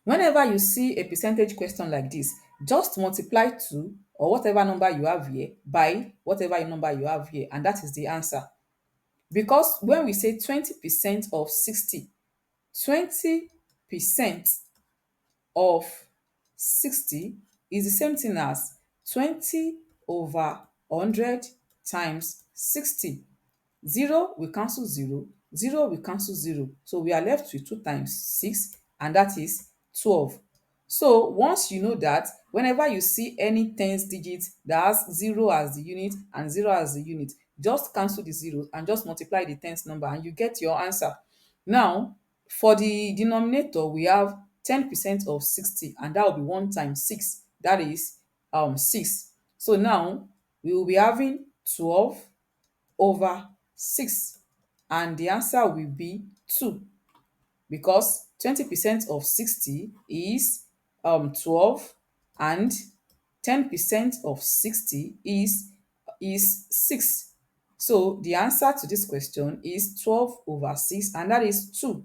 Whenever you see a percentage question like this, just multiply 2 or whatever number you have here by whatever number you have here, and that is the answer. Because when we say 20% of 60, 20% of 60 is the same thing as 20 over 100 times 60. 0 will cancel 0, 0 will cancel 0. So we are left with 2 times 6, and that is 12. So once you know that, whenever you see any tens digit that has 0 as the unit and 0 as the unit, just cancel the zeros and just multiply the tens number and you get your answer. Now, for the denominator, we have 10% of 60, and that will be 1 times 6. That is 6. So now we will be having 12 over 6, and the answer will be 2, because 20% of 60 is 12, and 10% of 60 is 6. So the answer to this question is 12 over 6, and that is 2.